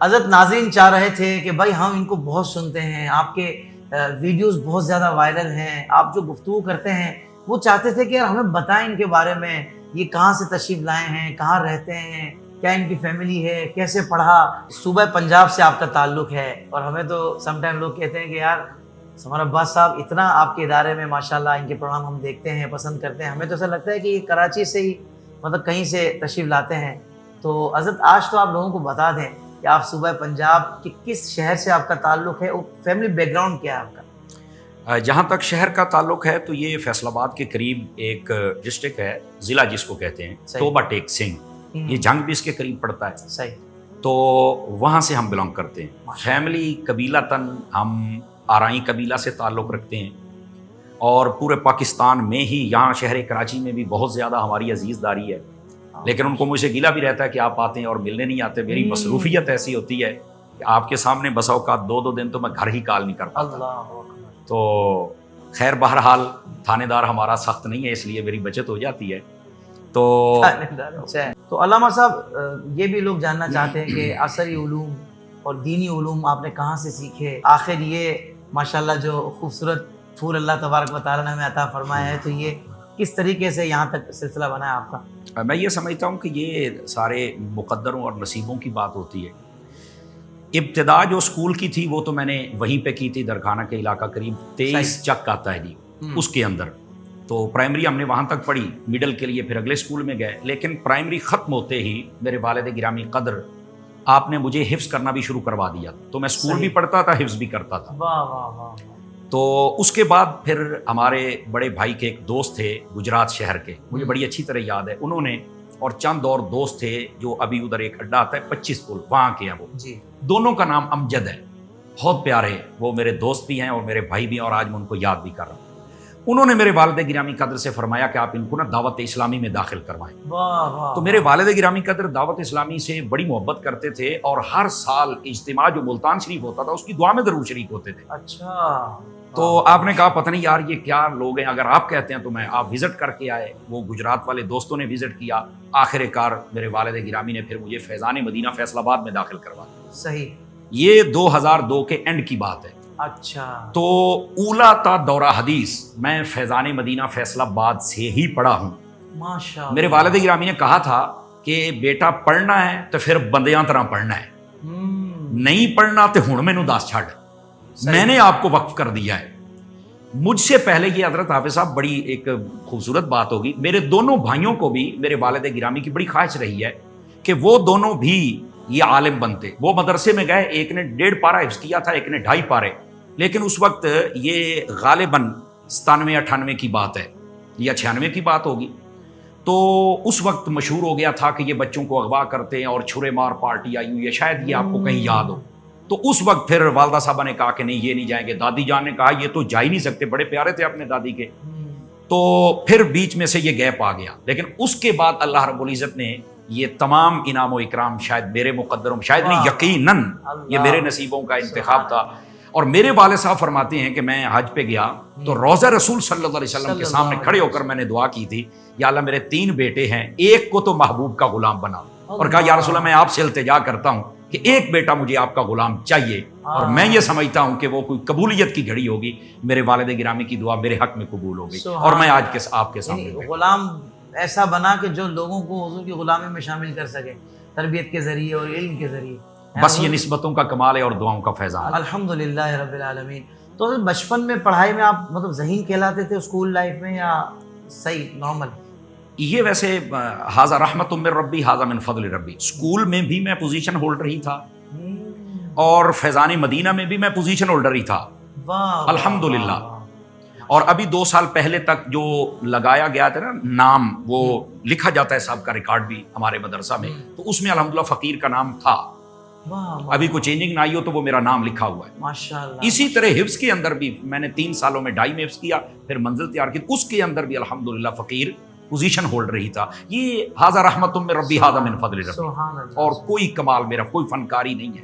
حضرت ناظرین چاہ رہے تھے کہ بھائی ہم ان کو بہت سنتے ہیں، آپ کے ویڈیوز بہت زیادہ وائرل ہیں، آپ جو گفتگو کرتے ہیں وہ چاہتے تھے کہ یار ہمیں بتائیں ان کے بارے میں، یہ کہاں سے تشریف لائے ہیں، کہاں رہتے ہیں، کیا ان کی فیملی ہے، کیسے پڑھا، صوبہ پنجاب سے آپ کا تعلق ہے۔ اور ہمیں تو سم ٹائم لوگ کہتے ہیں کہ یار سمر عباس صاحب اتنا آپ کے ادارے میں ماشاءاللہ ان کے پروگرام ہم دیکھتے ہیں، پسند کرتے ہیں، ہمیں تو ایسا لگتا ہے کہ یہ کراچی سے ہی مطلب کہیں سے تشریف لاتے ہیں۔ تو حضرت آج تو آپ لوگوں کو بتا دیں کہ آپ صوبہ پنجاب کے کس شہر سے آپ کا تعلق ہے، فیملی بیک گراؤنڈ کیا ہے آپ کا؟ جہاں تک شہر کا تعلق ہے تو یہ فیصل آباد کے قریب ایک ڈسٹرکٹ ہے، ضلع جس کو کہتے ہیں توبہ ٹیک سنگھ، یہ جنگ بھی اس کے قریب پڑتا ہے۔ صحیح۔ تو وہاں سے ہم بلانگ کرتے ہیں۔ فیملی قبیلہ تن ہم آرائی قبیلہ سے تعلق رکھتے ہیں، اور پورے پاکستان میں ہی یہاں شہر کراچی میں بھی بہت زیادہ ہماری عزیز داری ہے، لیکن ان کو مجھ سے گلہ بھی رہتا ہے کہ آپ آتے ہیں اور ملنے نہیں آتے۔ میری مصروفیت ایسی ہوتی ہے کہ آپ کے سامنے بسا اوقات دو دن تو میں گھر ہی کال نہیں کر پاتا۔ تو خیر بہرحال تھانے دار ہمارا سخت نہیں ہے، اس لیے میری بچت ہو جاتی ہے۔ تو علامہ صاحب یہ بھی لوگ جاننا چاہتے ہیں کہ عصری علوم اور دینی علوم آپ نے کہاں سے سیکھے، آخر یہ ماشاءاللہ جو خوبصورت پھول اللہ تبارک و تعالیٰ نے ہمیں عطا فرمایا ہے، تو یہ کس طریقے سے یہاں تک سلسلہ بنا ہے آپ کا؟ میں یہ سمجھتا ہوں کہ یہ سارے مقدروں اور نصیبوں کی بات ہوتی ہے۔ ابتدا جو اسکول کی تھی وہ تو میں نے وہیں پہ کی تھی، درخانہ کے علاقہ قریب 23 چک آتا ہے جی، اس کے اندر۔ تو پرائمری ہم نے وہاں تک پڑھی، مڈل کے لیے پھر اگلے اسکول میں گئے، لیکن پرائمری ختم ہوتے ہی میرے والد گرامی قدر آپ نے مجھے حفظ کرنا بھی شروع کروا دیا، تو میں اسکول بھی پڑھتا تھا، حفظ بھی کرتا تھا۔ واہ واہ واہ۔ تو اس کے بعد پھر ہمارے بڑے بھائی کے ایک دوست تھے گجرات شہر کے، مجھے بڑی اچھی طرح یاد ہے، انہوں نے اور چند اور دوست تھے جو ابھی ادھر ایک اڈا آتا ہے 25 پل، وہاں کے ہیں وہ جی، دونوں کا نام امجد ہے، بہت پیارے، وہ میرے دوست بھی ہیں اور میرے بھائی بھی ہیں، اور آج میں ان کو یاد بھی کر رہا ہوں۔ انہوں نے میرے والد گرامی قدر سے فرمایا کہ آپ ان کو نا دعوت اسلامی میں داخل کروائیں۔ واہ واہ۔ تو میرے والد گرامی قدر دعوت اسلامی سے بڑی محبت کرتے تھے، اور ہر سال اجتماع جو ملتان شریف ہوتا تھا اس کی دعا میں ضرور شریک ہوتے تھے۔ اچھا۔ تو آپ نے کہا پتہ نہیں یار یہ کیا لوگ ہیں، اگر آپ کہتے ہیں تو میں آپ وزٹ کر کے آئے۔ وہ گجرات والے دوستوں نے وزٹ کیا، آخر کار میرے والد گرامی نے پھر مجھے فیضان مدینہ فیصل آباد میں داخل کروا دیا۔ صحیح۔ یہ 2002 کے اینڈ کی بات ہے۔ اچھا۔ تو اولا تا دورہ حدیث میں فیضان مدینہ فیصل آباد سے ہی پڑھا ہوں۔ ماشاءاللہ۔ میرے والد گرامی نے کہا تھا کہ بیٹا پڑھنا ہے تو پھر بندیاں طرح پڑھنا ہے، نہیں پڑھنا تو ہن مینوں دس چھڑ، میں نے آپ کو وقف کر دیا ہے۔ مجھ سے پہلے یہ حضرت حافظ صاحب بڑی ایک خوبصورت بات ہوگی، میرے دونوں بھائیوں کو بھی میرے والد گرامی کی بڑی خواہش رہی ہے کہ وہ دونوں بھی یہ عالم بنتے۔ وہ مدرسے میں گئے، ایک نے 1.5 پارہ حفظ کیا تھا، ایک نے 2.5 پارے، لیکن اس وقت یہ غالباً 97-98 کی بات ہے یا 96 کی بات ہوگی۔ تو اس وقت مشہور ہو گیا تھا کہ یہ بچوں کو اغوا کرتے ہیں اور چھرے مار پارٹی آئی ہوئی ہے، شاید یہ آپ کو کہیں یاد ہو۔ تو اس وقت پھر والدہ صاحبہ نے کہا کہ نہیں یہ نہیں جائیں گے، دادی جان نے کہا یہ تو جا ہی نہیں سکتے، بڑے پیارے تھے اپنے دادی کے۔ تو پھر بیچ میں سے یہ گیپ آ گیا، لیکن اس کے بعد اللہ رب العزت نے یہ تمام انعام و اکرام شاید میرے مقدروں، شاید نہیں یقیناً یہ میرے نصیبوں کا انتخاب تھا۔ اور میرے والد صاحب فرماتے ہیں کہ میں حج پہ گیا تو روضہ رسول صلی اللہ علیہ وسلم کے سامنے کھڑے ہو کر میں نے دعا کی تھی، یا اللہ میرے 3 بیٹے ہیں، ایک کو تو محبوب کا غلام بنا، اور کہا یا رسول اللہ میں آپ سے التجا کرتا ہوں کہ ایک بیٹا مجھے آپ کا غلام چاہیے، اور میں یہ سمجھتا ہوں کہ وہ کوئی قبولیت کی گھڑی ہوگی، میرے والد گرامی کی دعا میرے حق میں قبول ہو گئی، اور میں آج آپ کے سامنے غلام ایسا بنا کہ جو لوگوں کو حضور کی غلامی میں شامل کر سکے، تربیت کے ذریعے اور علم کے ذریعے۔ بس یہ نسبتوں کا کمال ہے اور دعاؤں کا فیضان۔ الحمدللہ رب العالمین۔ تو بچپن میں پڑھائی میں آپ مطلب ذہین کہلاتے تھے اسکول لائف میں، یا صحیح نارمل؟ یہ ویسے حاضہ رحمت من ربی حاضہ من فضل ربی، اسکول میں بھی میں پوزیشن ہولڈر ہی تھا، اور فیضان مدینہ میں بھی میں پوزیشن ہولڈر ہی تھا الحمدللہ۔ اور ابھی 2 سال پہلے تک جو لگایا گیا تھا نا نام، وہ لکھا جاتا ہے صاحب کا ریکارڈ بھی ہمارے مدرسہ میں، تو اس میں الحمدللہ فقیر کا نام تھا، ابھی کوئی چینجنگ نہ آئی ہو تو وہ میرا نام لکھا ہوا ہے ماشاءاللہ۔ اسی طرح حفظ کے اندر بھی میں نے 3 سالوں میں 2.5 میں حفظ کیا، پھر منزل تیار کی، اس کے اندر بھی الحمدللہ فقیر پوزیشن ہولڈر ہی تھا۔ یہ حاضہ رحمت من ربی حاضہ من فضل ربی، اور کوئی کمال میرا، کوئی فنکاری نہیں ہے،